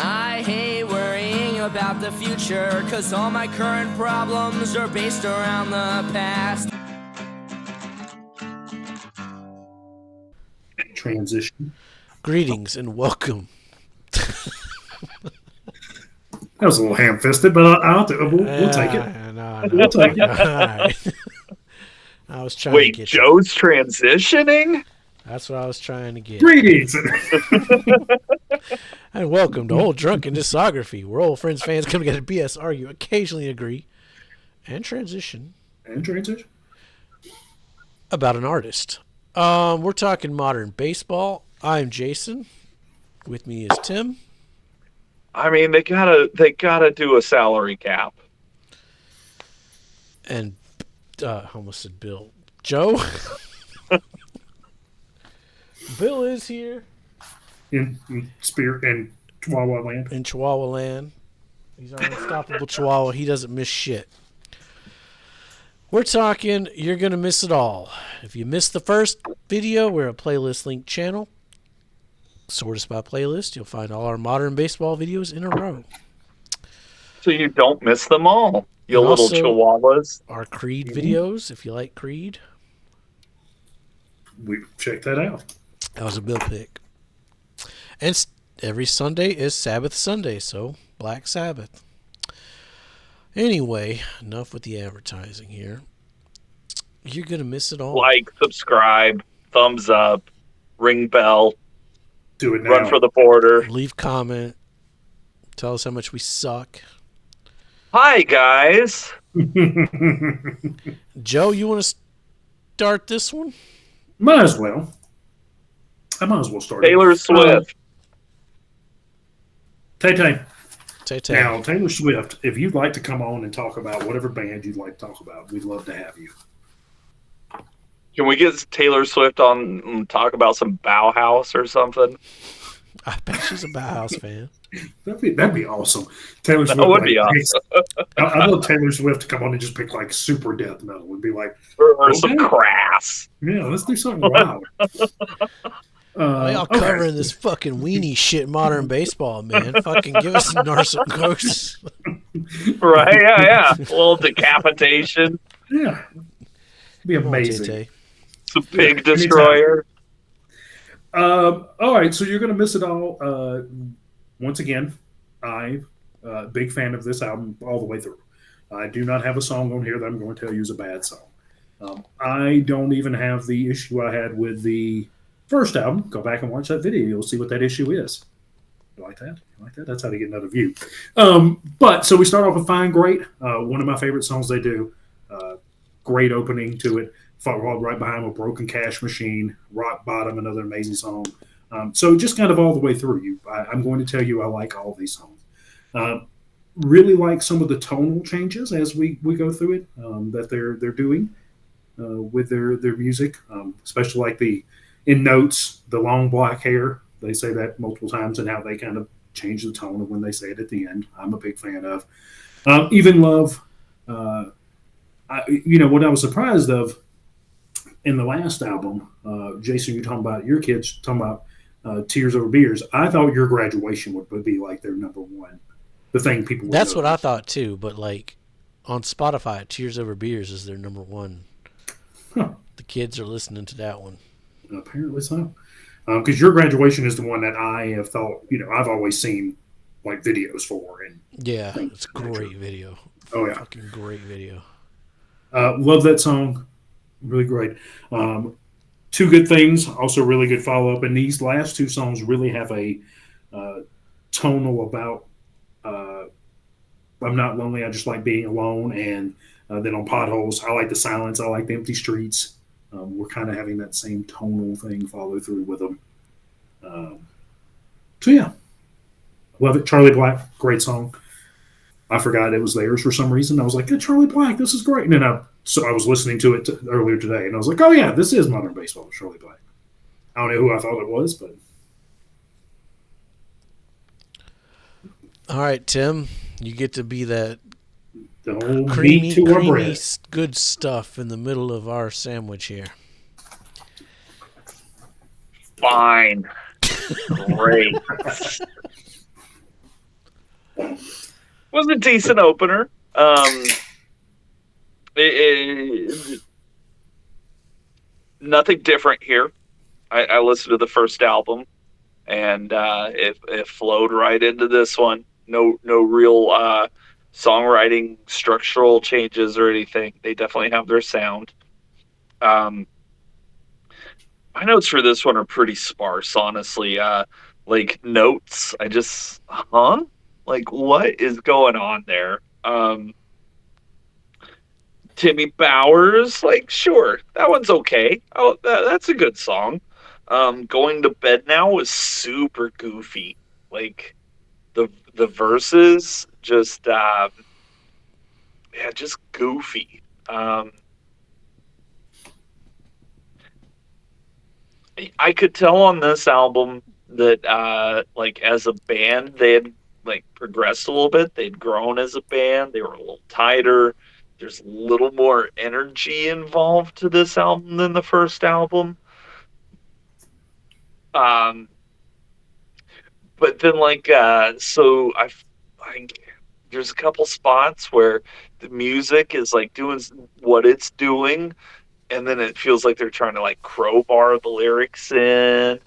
I hate worrying about the future, 'cause all my current problems are based around the past. Transition. Greetings and welcome. That was a little ham-fisted, but we'll take it. No. We'll take it. All right. I was trying Wait, to get Joe's transitioning? That's what I was trying to get. Greetings. And welcome to Old Drunken Discography, where old friends, fans come together to BS, argue, occasionally agree, and transition about an artist. We're talking modern baseball. I'm Jason. With me is Tim. I mean, they gotta do a salary cap. And I almost said Bill. Joe. Bill is here. In spirit and Chihuahua land. In Chihuahua land. He's our unstoppable Chihuahua. He doesn't miss shit. We're talking, you're going to miss it all. If you missed the first video, we're a playlist link channel. Sort us by playlist. You'll find all our modern baseball videos in a row. So you don't miss them all, you And little also chihuahuas. Our Creed videos, if you like Creed. We check that out. That was a Bill pick. And every Sunday is Sabbath Sunday, so Black Sabbath. Anyway, enough with the advertising here. You're going to miss it all. Like, subscribe, thumbs up, ring bell, Do it now. run for the border. Leave comment. Tell us how much we suck. Hi, guys. Joe, you want to start this one? Might as well. I might as well start. Taylor Swift. Tay. Tay. Now, Taylor Swift, if you'd like to come on and talk about whatever band you'd like to talk about, we'd love to have you. Can we get Taylor Swift on and talk about some Bauhaus or something? I bet she's a Bauhaus fan. That'd be awesome. Taylor Swift. That would be awesome. I'd love Taylor Swift to come on and just pick like super death metal and be like, Or some crass. yeah, let's do something wild. Why y'all covering this fucking weenie shit modern baseball, man? Fucking give us some narcosis. Right, yeah. A little decapitation. Yeah. It'd be amazing. Tay. Some pig destroyer. All right, so you're going to miss it all. Once again, I'm a big fan of this album all the way through. I do not have a song on here that I'm going to tell you is a bad song. I don't even have the issue I had with the first album. Go back and watch that video. You'll see what that issue is. You like that? You like that? That's how to get another view. But so we start off with Fine Great, one of my favorite songs they do. Great opening to it. Followed right behind with Broken Cash Machine, Rock Bottom, another amazing song. So just kind of all the way through. I'm going to tell you I like all these songs. Really like some of the tonal changes as we go through it that they're doing with their music, especially like in Notes, the long black hair. They say that multiple times and how they kind of change the tone of when they say it at the end. I'm a big fan of. Even Love. What I was surprised of in the last album, Jason, you're talking about your kids, talking about Tears Over Beers. I thought Your Graduation would be like their number one. The thing people would That's know. what I thought too, but like on Spotify, Tears Over Beers is their number one. Huh. The kids are listening to that one. Apparently so. Because Your Graduation is the one that I have thought, I've always seen like videos for. And Yeah, it's a great video. Oh, yeah. Fucking great video. Love that song. Really great. Two Good Things, also really good follow-up. And these last two songs really have a tonal about I'm not lonely, I just like being alone. And then on Potholes, I like the silence, I like the empty streets. We're kind of having that same tonal thing follow through with them. So, yeah. Love it. Charlie Black, great song. I forgot it was theirs for some reason. I was like, hey, Charlie Black, this is great. And then I was listening to it earlier today, and I was like, oh, yeah, this is modern baseball with Charlie Black. I don't know who I thought it was, but. All right, Tim, you get to be that The whole creamy, meat to our bread. good stuff in the middle of our sandwich here. Fine. Great. Was a decent opener. It, nothing different here. I listened to the first album, and it flowed right into this one. No real songwriting structural changes or anything. They definitely have their sound. Um, my notes for this one are pretty sparse, honestly. Like notes, I just like what is going on there? Timmy Bowers, like sure, that one's okay. Oh, that's a good song. Going to bed now was super goofy. Like the verses just yeah, just goofy. I could tell on this album that like as a band they had like progressed a little bit. They'd grown as a band. They were a little tighter. There's a little more energy involved to this album than the first album. Um, but then like so I like there's a couple spots where the music is like doing what it's doing, and then it feels like they're trying to like crowbar the lyrics in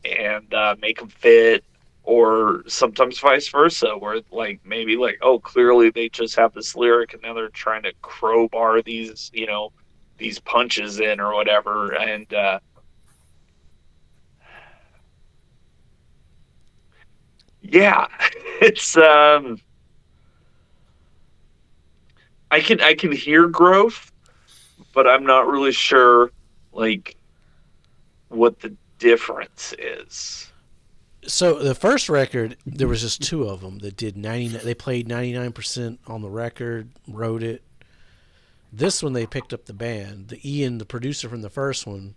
and make them fit, or sometimes vice versa, where like maybe like oh clearly they just have this lyric and now they're trying to crowbar these these punches in or whatever, and yeah, it's I can hear growth, but I'm not really sure like what the difference is. So the first record, there was just two of them that did 99. They played 99% on the record, wrote it. This one they picked up the band. The Ian, the producer from the first one,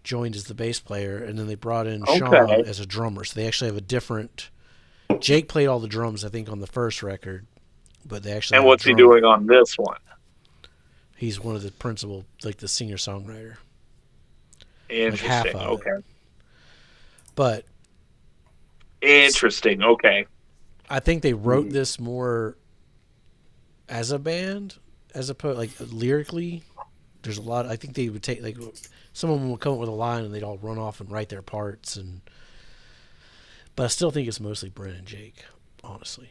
joined as the bass player, and then they brought in Sean Okay. as a drummer. So they actually have a different. Jake played all the drums, I think, on the first record, but they actually And have a what's he drummer. doing on this one? He's one of the principal, like the singer songwriter, like half Interesting. of it. Okay. But Interesting. Okay. I think they wrote Mhm. this more as a band, as opposed like lyrically. There's a lot. I think they would take like some of them would come up with a line and they'd all run off and write their parts. And but I still think it's mostly Brent and Jake, honestly.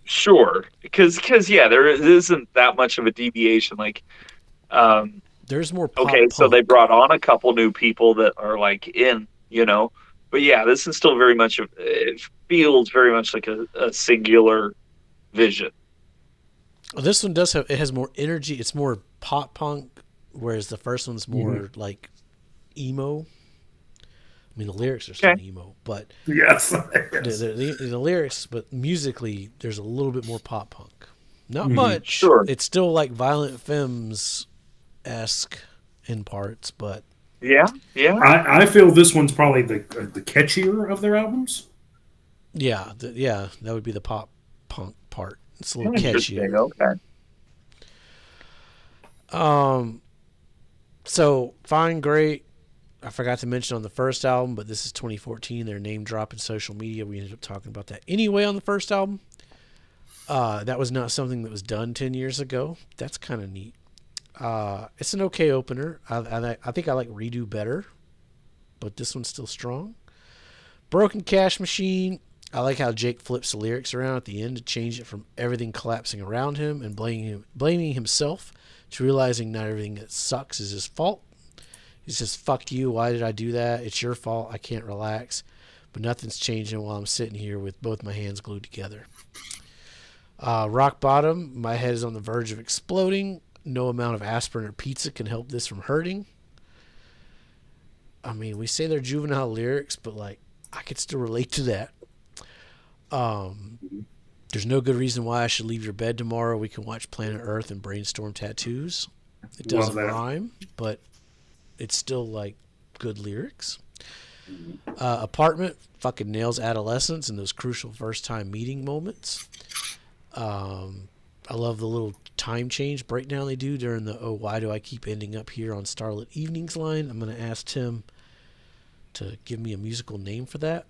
Sure. Because yeah, there isn't that much of a deviation. Like, um, There's more okay, pop so they punk. brought on a couple new people that are like in. But yeah, this is still very much. It feels very much like a singular vision. This one does have it has more energy. It's more pop punk, whereas the first one's Mhm. more like emo. I mean, the lyrics are Okay. still emo, but Yes. the, Yes. the, the, the lyrics, but musically, there's a little bit more pop punk. Not Mhm. much. Sure. It's still like Violent Femmes esque in parts, but Yeah. Yeah. I feel this one's probably the catchier of their albums. yeah, that would be the pop punk part. It's a little Interesting. catchier. Okay. Um, so fine, great. I forgot to mention on the first album, but this is 2014. Their name drop in social media. We ended up talking about that anyway on the first album. That was not something that was done 10 years ago. That's kind of neat. It's an okay opener. I think I like Redo better, but this one's still strong. Broken Cash Machine. I like how Jake flips the lyrics around at the end to change it from everything collapsing around him and blaming himself to realizing not everything that sucks is his fault. He says, "Fuck you. Why did I do that? It's your fault. I can't relax. But nothing's changing while I'm sitting here with both my hands glued together." Rock Bottom. My head is on the verge of exploding. No amount of aspirin or pizza can help this from hurting. I mean, we say they're juvenile lyrics, but like, I could still relate to that. There's no good reason why I should leave your bed tomorrow. We can watch Planet Earth and brainstorm tattoos. It Love doesn't that. rhyme, but it's still like good lyrics. Apartment fucking nails adolescence and those crucial first time meeting moments. I love the little time change breakdown they do during the "oh, why do I keep ending up here on starlit evenings" line. I'm going to ask Tim to give me a musical name for that.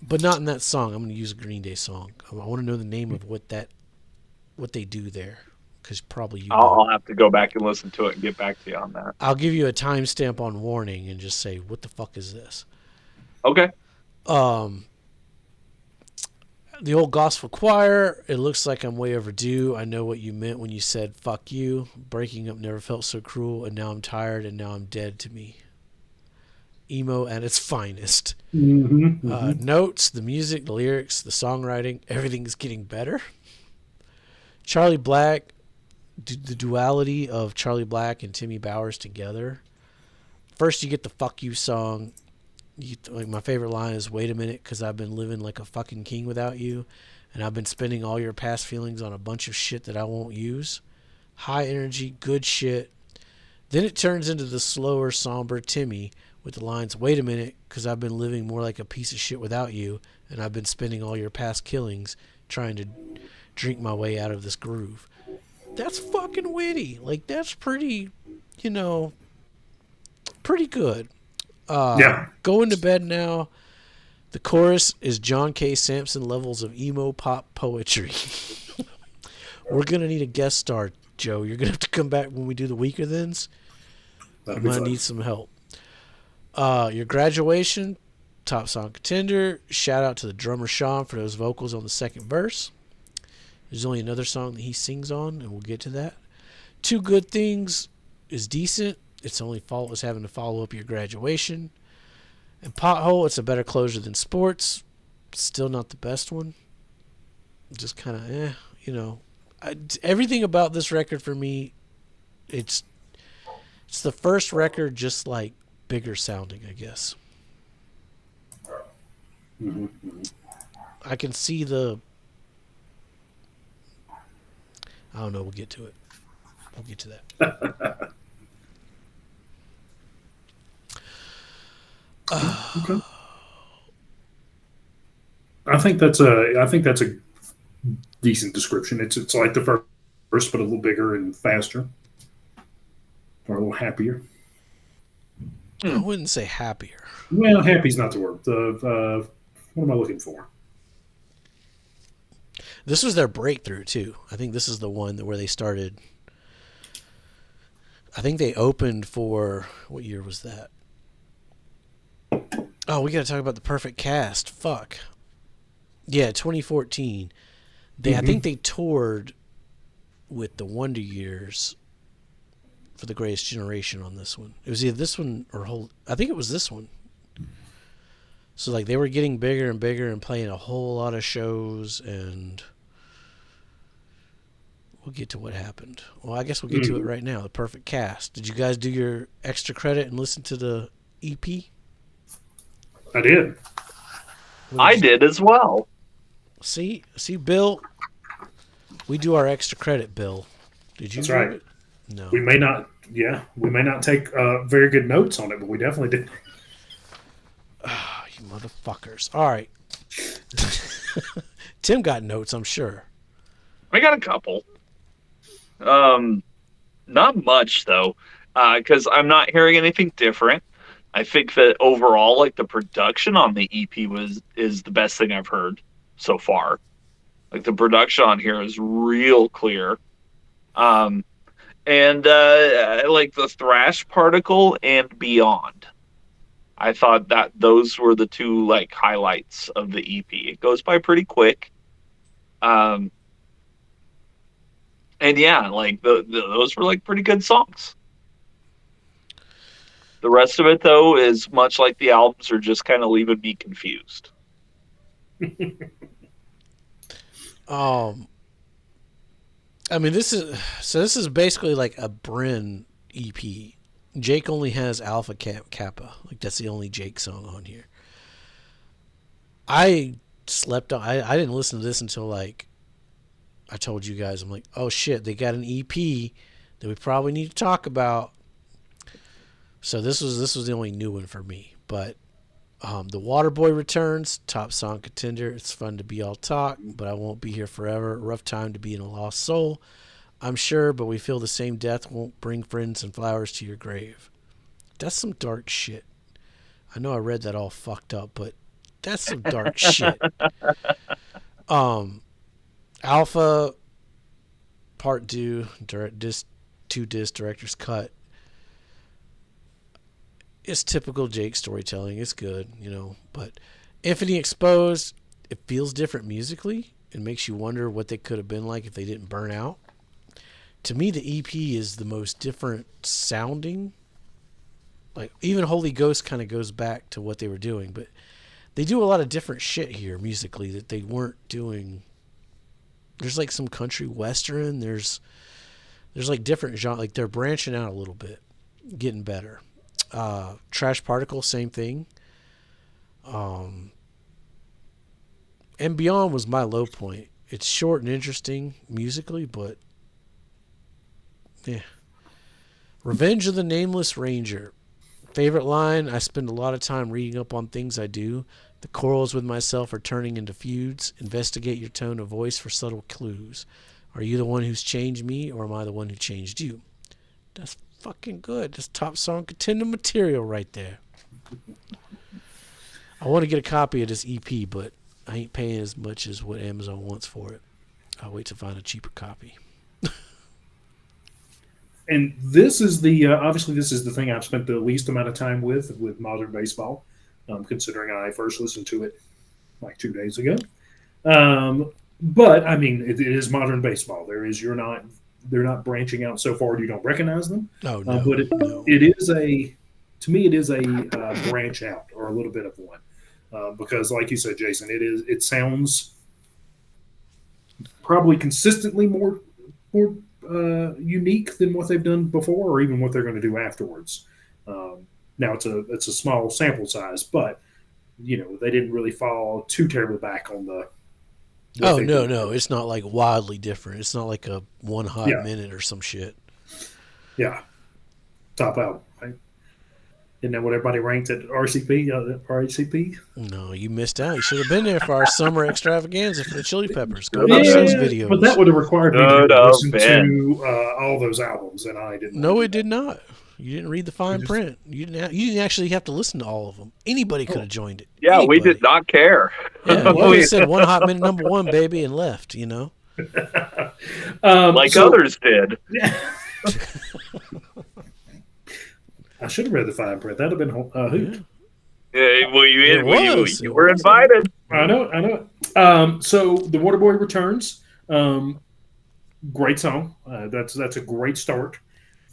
but not in that song. I'm going to use a Green Day song. I want to know the name of what they do there, because probably you know. I'll have to go back and listen to it and get back to you on that. I'll give you a timestamp on warning and just say, what the fuck is this? Okay. The old gospel choir, it looks like I'm way overdue. I know what you meant when you said, fuck you. Breaking up never felt so cruel, and now I'm tired, and now I'm dead to me. Emo at its finest. Notes, the music, the lyrics, the songwriting, everything's getting better. Charlie Black, the duality of Charlie Black and Timmy Bowers together. First, you get the fuck you song. Like, my favorite line is, wait a minute, because I've been living like a fucking king without you, and I've been spending all your past feelings on a bunch of shit that I won't use. High energy, good shit. Then it turns into the slower, somber Timmy with the lines, wait a minute, because I've been living more like a piece of shit without you, and I've been spending all your past killings trying to drink my way out of this groove. That's fucking witty. Like, that's pretty, pretty good. Yeah. Going to bed now. The chorus is John K. Sampson levels of emo pop poetry. We're going to need a guest star, Joe. You're going to have to come back when we do the weaker thens. I'm going to need some help. Your graduation, top song contender. Shout out to the drummer Sean for those vocals on the second verse. There's only another song that he sings on, and we'll get to that. Two Good Things is decent. Its only fault was having to follow up your graduation. And Pothole, it's a better closure than Sports. Still not the best one. Just kind of, everything about this record for me, it's the first record just like bigger sounding, I guess. I can see I don't know, we'll get to it. We'll get to that. Okay. I think that's a decent description. It's like the first, but a little bigger and faster, or a little happier. I wouldn't say happier. Well, happy's not the word. What am I looking for? This was their breakthrough too. I think this is the one where they started. I think they opened for, what year was that? Oh, we got to talk about the perfect cast. Fuck. Yeah, 2014. I think they toured with the Wonder Years for the Greatest Generation on this one. It was either this one or I think it was this one. So like they were getting bigger and bigger and playing a whole lot of shows, and we'll get to what happened. Well, I guess we'll get to it right now. The perfect cast. Did you guys do your extra credit and listen to the EP? I did. I did as well. See, Bill. We do our extra credit, Bill. Did you? That's right. It? No. We may not. Yeah, we may not take very good notes on it, but we definitely did. You motherfuckers! All right. Tim got notes, I'm sure. I got a couple. Not much though, because I'm not hearing anything different. I think that overall, like, the production on the EP is the best thing I've heard so far. Like, the production on here is real clear. And I like the thrash particle and beyond. I thought that those were the two like highlights of the EP. It goes by pretty quick. And yeah, like those were like pretty good songs. The rest of it, though, is much like the albums are just kind of leaving me confused. I mean, this is basically like a Bryn EP. Jake only has Alpha Kappa. Like, that's the only Jake song on here. I slept on. I didn't listen to this until like I told you guys. I'm like, oh shit, they got an EP that we probably need to talk about. So this was the only new one for me. But the Waterboy returns, top song contender. It's fun to be all talk, but I won't be here forever. Rough time to be in a lost soul, I'm sure, but we feel the same death won't bring friends and flowers to your grave. That's some dark shit. I know I read that all fucked up, but That's some dark shit. Alpha Part 2 2 disc director's cut. It's typical Jake storytelling. It's good, but Infinity Exposed, it feels different musically. It makes you wonder what they could have been like if they didn't burn out. To me, the EP is the most different sounding. Like, even Holy Ghost kind of goes back to what they were doing, but they do a lot of different shit here musically that they weren't doing. There's like some country western. There's like different genre. Like, they're branching out a little bit, getting better. Trash Particle, same thing. And Beyond was my low point. It's short and interesting musically, but yeah. Revenge of the Nameless Ranger. Favorite line, I spend a lot of time reading up on things I do. The quarrels with myself are turning into feuds. Investigate your tone of voice for subtle clues. Are you the one who's changed me, or am I the one who changed you? That's fucking good. That's top song contender material right there. I want to get a copy of this EP, but I ain't paying as much as what Amazon wants for it. I'll wait to find a cheaper copy. And this is the obviously this is the thing I've spent the least amount of time with modern baseball, considering I first listened to it like 2 days ago. But I mean, it is modern baseball. They're not branching out so far you don't recognize them. Oh no, but it is to me it is a branch out, or a little bit of one, because like you said, Jason, it sounds probably consistently more unique than what they've done before, or even what they're going to do afterwards. Now it's a small sample size, but they didn't really fall too terribly back on the. Oh no, it's not like wildly different. It's not like a one hot minute or some shit. Yeah, top album. Right? Isn't that what everybody ranked at RCP? RHCP? No, you missed out. You should have been there for our summer extravaganza for the Chili Peppers. Go Yeah, watch those videos. But that would have required me to listen to all those albums, and I didn't. No, it did not. You didn't read the fine print. You didn't actually have to listen to all of them. Anybody could have joined it. Yeah, Anybody. we did not care. Yeah, we said one hot minute number one, baby, and left. Others did. I should have read the fine print. That'd have been hoot. Yeah, well, you were invited. I know. So the Waterboy returns. Great song. That's a great start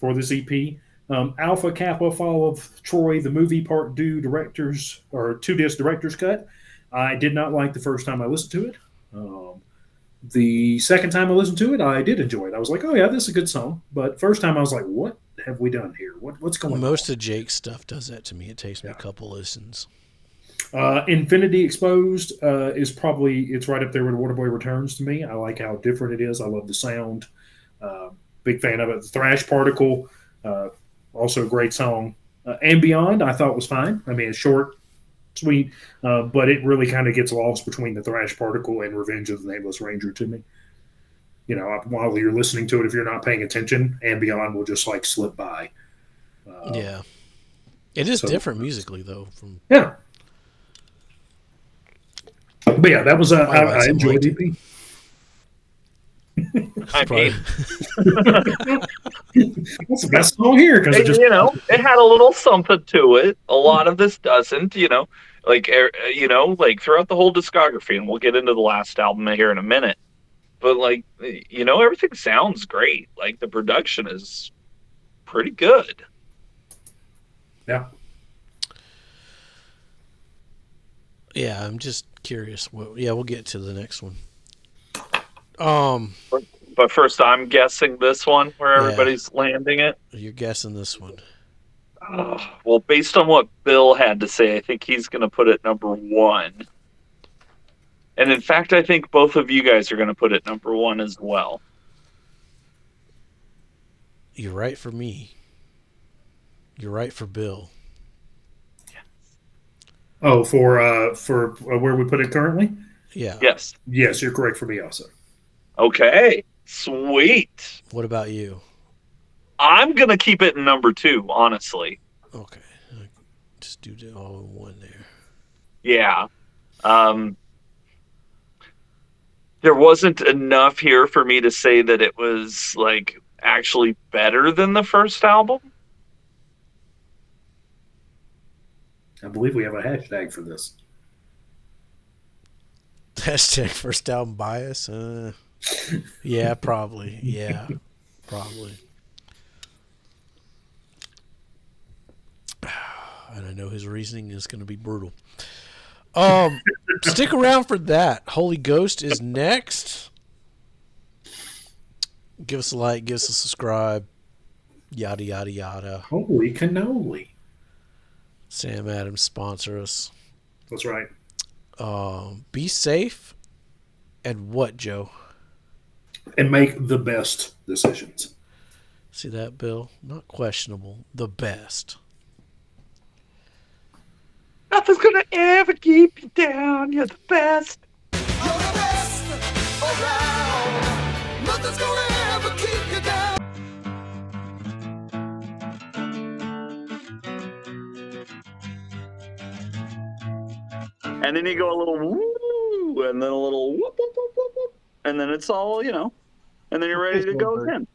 for this EP. Alpha Kappa Fall of Troy, the movie part 2 directors or 2-disc director's cut. I did not like the first time I listened to it. The second time I listened to it, I did enjoy it. I was like, oh yeah, this is a good song. But first time I was like, what have we done here? What's going on? Most of Jake's stuff does that to me. It takes me a couple listens. Infinity Exposed is probably, it's right up there with Waterboy Returns to me. I like how different it is. I love the sound. Big fan of it. The Thrash Particle, also a great song. And Beyond, I thought was fine. I mean, it's short, sweet, but it really kind of gets lost between the Thrash Particle and Revenge of the Nameless Ranger to me. While you're listening to it, if you're not paying attention, and Beyond will just like slip by. Yeah. It is different musically, though. Yeah. But yeah, that was I enjoyed EP. I mean, that's the best song here because it had a little something to it. A lot of this doesn't, like throughout the whole discography, and we'll get into the last album here in a minute. But everything sounds great. Like, the production is pretty good. Yeah. Yeah, I'm just curious. We'll get to the next one. But first, I'm guessing this one where everybody's landing it. You're guessing this one. Well, based on what Bill had to say, I think he's going to put it number 1. And in fact, I think both of you guys are going to put it number 1 as well. You're right for me. You're right for Bill. Oh, for where we put it currently? Yeah. Yes. Yes, you're correct for me also. Okay. Sweet. What about you? I'm going to keep it in number 2, honestly. Okay. Just do all in one there. Yeah. There wasn't enough here for me to say that it was like actually better than the first album. I believe we have a hashtag for this. Hashtag first album bias. Yeah, probably. Yeah, probably. And I know his reasoning is going to be brutal. Stick around for that. Holy Ghost is next. Give us a like, give us a subscribe. Yada yada yada. Holy cannoli. Sam Adams sponsor us. That's right. Be safe. And what, Joe? And make the best decisions. See that, Bill? Not questionable. The best. Nothing's gonna ever keep you down. You're the best. You're the best around. Nothing's gonna ever keep you down. And then you go a little woo, and then a little whoop, whoop, whoop, whoop, whoop, and then it's all, and then you're ready to go again.